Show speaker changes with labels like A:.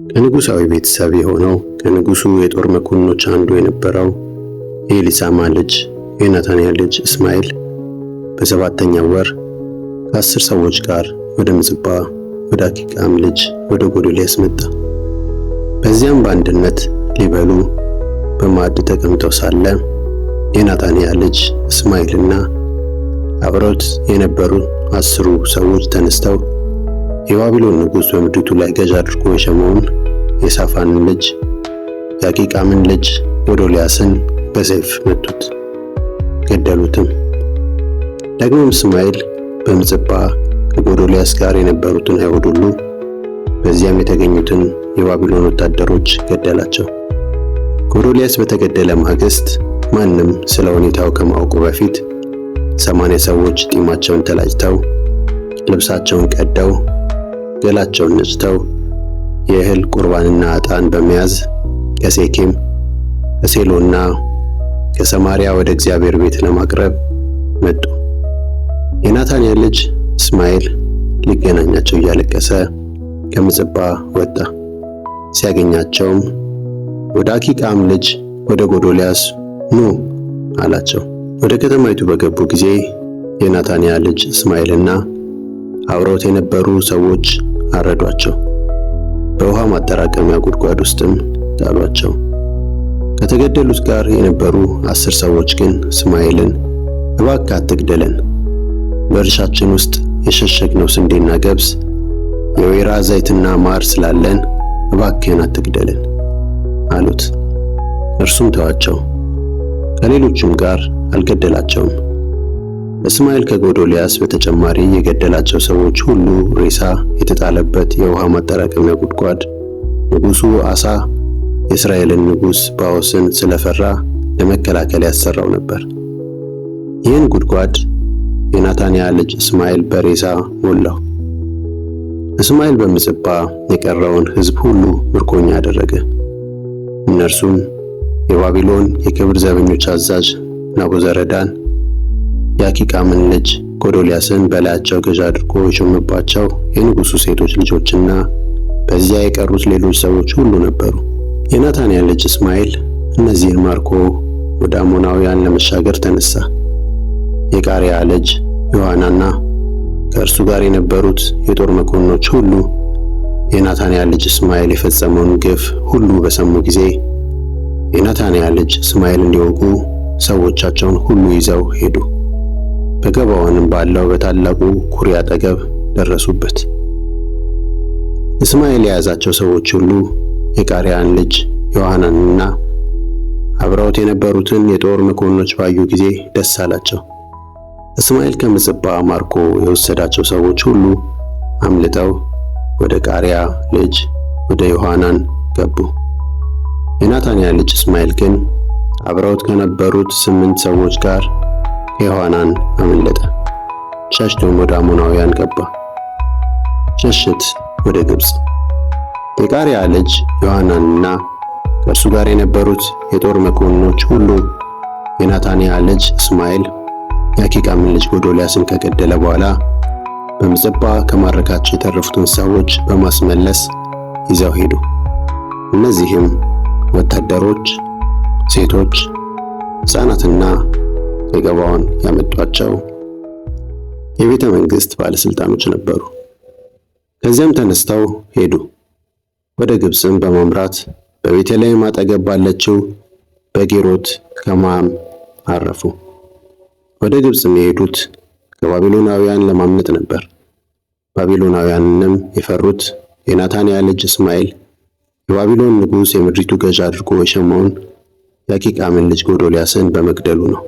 A: ከንጉሳዊ ቤተሰብ የሆነው ከንጉሱ የጦር መኮንኖች አንዱ የነበረው የኤሊሳማ ልጅ የናታንያ ልጅ እስማኤል በሰባተኛው ወር ከ10 ሰዎች ጋር ወደ ምጽጳ ወደ አኪቃም ልጅ ወደ ጎዶልያስ መጣ። በዚያም በአንድነት ሊበሉ በማዕድ ተቀምጠው ሳለ የናታንያ ልጅ እስማኤልና አብረውት የነበሩ 10 ሰዎች ተነስተው የባቢሎን ንጉሥ በምድሪቱ ላይ ገዥ አድርጎ የሾመውን የሳፋንን ልጅ የአኪቃምን ልጅ ጎዶልያስን በሰይፍ መቱት፣ ገደሉትም። ደግሞም እስማኤል በምጽጳ ከጎዶልያስ ጋር የነበሩትን አይሁድ ሁሉ በዚያም የተገኙትን የባቢሎን ወታደሮች ገደላቸው። ጎዶልያስ በተገደለ ማግስት ማንም ስለ ሁኔታው ከማወቁ በፊት 80 ሰዎች ጢማቸውን ተላጭተው ልብሳቸውን ቀደው ገላቸውን ነጭተው የእህል ቁርባንና ዕጣን በመያዝ ከሴኬም ከሴሎና ከሰማርያ ወደ እግዚአብሔር ቤት ለማቅረብ መጡ። የናታንያ ልጅ እስማኤል ሊገናኛቸው እያለቀሰ ከምጽጳ ወጣ። ሲያገኛቸውም ወደ አኪቃም ልጅ ወደ ጎዶልያስ ኑ አላቸው። ወደ ከተማይቱ በገቡ ጊዜ የናታንያ ልጅ እስማኤልና አብረውት የነበሩ ሰዎች አረዷቸው፣ በውሃ ማጠራቀሚያ ጉድጓድ ውስጥም ጣሏቸው። ከተገደሉት ጋር የነበሩ 10 ሰዎች ግን እስማኤልን እባክህ አትግደለን፣ በእርሻችን ውስጥ የሸሸግነው ስንዴና ገብስ የወይራ ዘይትና ማር ስላለን እባክህን አትግደለን አሉት። እርሱም ተዋቸው፣ ከሌሎቹም ጋር አልገደላቸውም። እስማኤል ከጎዶልያስ በተጨማሪ የገደላቸው ሰዎች ሁሉ ሬሳ የተጣለበት የውሃ ማጠራቀሚያ ጉድጓድ ንጉሡ አሳ የእስራኤልን ንጉሥ ባኦስን ስለፈራ ለመከላከል ያሰራው ነበር። ይህን ጉድጓድ የናታንያ ልጅ እስማኤል በሬሳ ሞላው። እስማኤል በምጽጳ የቀረውን ሕዝብ ሁሉ ምርኮኛ አደረገ። እነርሱም የባቢሎን የክብር ዘበኞች አዛዥ ናቡዘረዳን የአኪቃምን ልጅ ጎዶልያስን በላያቸው ገዥ አድርጎ የሾመባቸው የንጉሡ ሴቶች ልጆችና በዚያ የቀሩት ሌሎች ሰዎች ሁሉ ነበሩ። የናታንያ ልጅ እስማኤል እነዚህን ማርኮ ወደ አሞናውያን ለመሻገር ተነሳ። የቃሪያ ልጅ ዮሐናና ከእርሱ ጋር የነበሩት የጦር መኮንኖች ሁሉ የናታንያ ልጅ እስማኤል የፈጸመውን ግፍ ሁሉ በሰሙ ጊዜ የናታንያ ልጅ እስማኤልን ሊወጉ ሰዎቻቸውን ሁሉ ይዘው ሄዱ። በገባዖንም ባለው በታላቁ ኩሬ አጠገብ ደረሱበት። እስማኤል የያዛቸው ሰዎች ሁሉ የቃሪያን ልጅ ዮሐናንና አብረውት የነበሩትን የጦር መኮንኖች ባዩ ጊዜ ደስ አላቸው። እስማኤል ከምጽጳ ማርኮ የወሰዳቸው ሰዎች ሁሉ አምልጠው ወደ ቃሪያ ልጅ ወደ ዮሐናን ገቡ። የናታንያ ልጅ እስማኤል ግን አብረውት ከነበሩት 8 ሰዎች ጋር ከዮሐናን አመለጠ። ሸሽቶም ወደ አሞናውያን ገባ። ሸሽት ወደ ግብፅ። የቃሪያ ልጅ ዮሐናንና ከእርሱ ጋር የነበሩት የጦር መኮንኖች ሁሉ የናታንያ ልጅ እስማኤል የአኪቃምን ልጅ ጎዶልያስን ከገደለ በኋላ በምጽጳ ከማረካቸው የተረፉትን ሰዎች በማስመለስ ይዘው ሄዱ። እነዚህም ወታደሮች፣ ሴቶች፣ ሕፃናትና ከገባዖን ያመጧቸው የቤተ መንግሥት ባለሥልጣኖች ነበሩ። ከዚያም ተነስተው ሄዱ። ወደ ግብፅም በማምራት በቤተልሔም አጠገብ ባለችው በጌሮት ከማም አረፉ። ወደ ግብፅም የሄዱት ከባቢሎናውያን ለማምለጥ ነበር። ባቢሎናውያንንም የፈሩት የናታንያ ልጅ እስማኤል የባቢሎን ንጉሥ የምድሪቱ ገዥ አድርጎ የሾመውን የአኪቃምን ልጅ ጎዶልያስን በመግደሉ ነው።